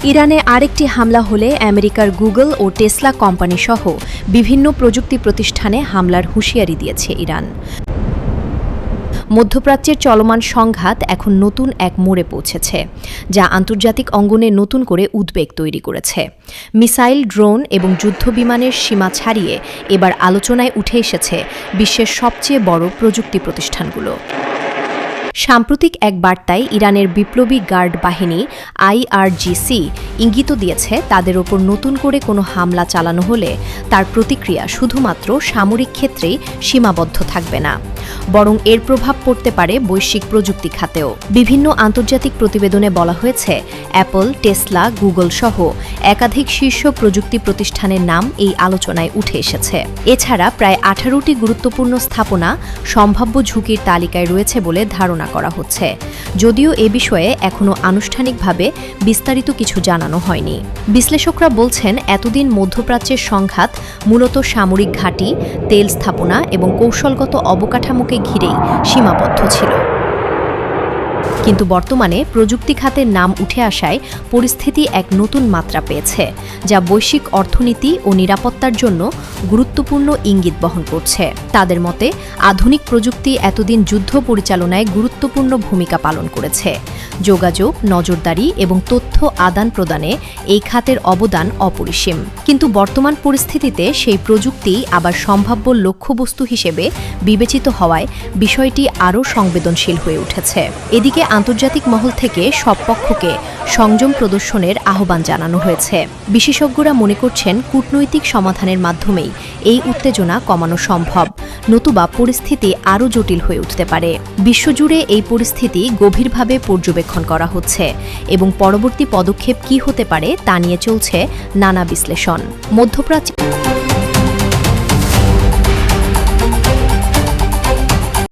ইরানে আরেকটি হামলা হলে আমেরিকার গুগল ও টেসলা কোম্পানি সহ বিভিন্ন প্রযুক্তি প্রতিষ্ঠানে হামলার হুঁশিয়ারি দিয়েছে ইরান। মধ্যপ্রাচ্যের চলমান সংঘাত এখন নতুন এক মোড়ে পৌঁছেছে, যা আন্তর্জাতিক অঙ্গনে নতুন করে উদ্বেগ তৈরি করেছে। মিসাইল, ড্রোন এবং যুদ্ধবিমানের সীমা ছাড়িয়ে এবার আলোচনায় উঠে এসেছে বিশ্বের সবচেয়ে বড় প্রযুক্তি প্রতিষ্ঠানগুলো। সাম্প্রতিক এক বার্তায় ইরানের বিপ্লবী গার্ড বাহিনী IRGC ইঙ্গিত দিয়েছে তাদের ওপর নতুন করে কোনো হামলা চালানো হলে তার প্রতিক্রিয়া শুধুমাত্র সামরিক ক্ষেত্রেই সীমাবদ্ধ থাকবে না, বরং এর প্রভাব পড়তে পারে বৈশ্বিক প্রযুক্তি খাতেও। বিভিন্ন আন্তর্জাতিক প্রতিবেদনে বলা হয়েছে অ্যাপল, টেসলা, গুগল সহ একাধিক শীর্ষ প্রযুক্তি প্রতিষ্ঠানের নাম এই আলোচনায় উঠে এসেছে। এছাড়া প্রায় 18টি গুরুত্বপূর্ণ স্থাপনা সম্ভাব্য ঝুঁকির তালিকায় রয়েছে বলে ধারণা করা হচ্ছে, যদিও এ বিষয়ে এখনও আনুষ্ঠানিকভাবে বিস্তারিত কিছু জানানো হয়নি। বিশ্লেষকরা বলছেন, এতদিন মধ্যপ্রাচ্যের সংঘাত মূলত সামরিক ঘাঁটি, তেল স্থাপনা এবং কৌশলগত অবকাঠামোকে ঘিরেই সীমাবদ্ধ ছিল। কিন্তু বর্তমানে প্রযুক্তি খাতের নাম উঠে আসায় পরিস্থিতি এক নতুন মাত্রা পেয়েছে, যা বৈশ্বিক অর্থনীতি ও নিরাপত্তার জন্য গুরুত্বপূর্ণ ইঙ্গিত বহন করছে। তাদের মতে, আধুনিক প্রযুক্তি এতদিন যুদ্ধ পরিচালনায় গুরুত্বপূর্ণ ভূমিকা পালন করেছে। যোগাযোগ, নজরদারি এবং তথ্য আদান প্রদানে এই খাতের অবদান অপরিসীম। কিন্তু বর্তমান পরিস্থিতিতে সেই প্রযুক্তি আবার সম্ভাব্য লক্ষ্যবস্তু হিসেবে বিবেচিত হওয়ায় বিষয়টি আরও সংবেদনশীল হয়ে উঠেছে। এদিকে আন্তর্জাতিক মহল থেকে সব পক্ষকে সংযম প্রদর্শনের আহ্বান জানানো হয়েছে। বিশেষজ্ঞরা মনে করছেন, কূটনৈতিক সমাধানের মাধ্যমেই এই উত্তেজনা কমানো সম্ভব, নতুবা পরিস্থিতি আরও জটিল হয়ে উঠতে পারে। বিশ্বজুড়ে এই পরিস্থিতি গভীরভাবে পর্যবেক্ষণ করা হচ্ছে এবং পরবর্তী পদক্ষেপ কী হতে পারে তা নিয়ে চলছে নানা বিশ্লেষণ। মধ্যপ্রাচ্য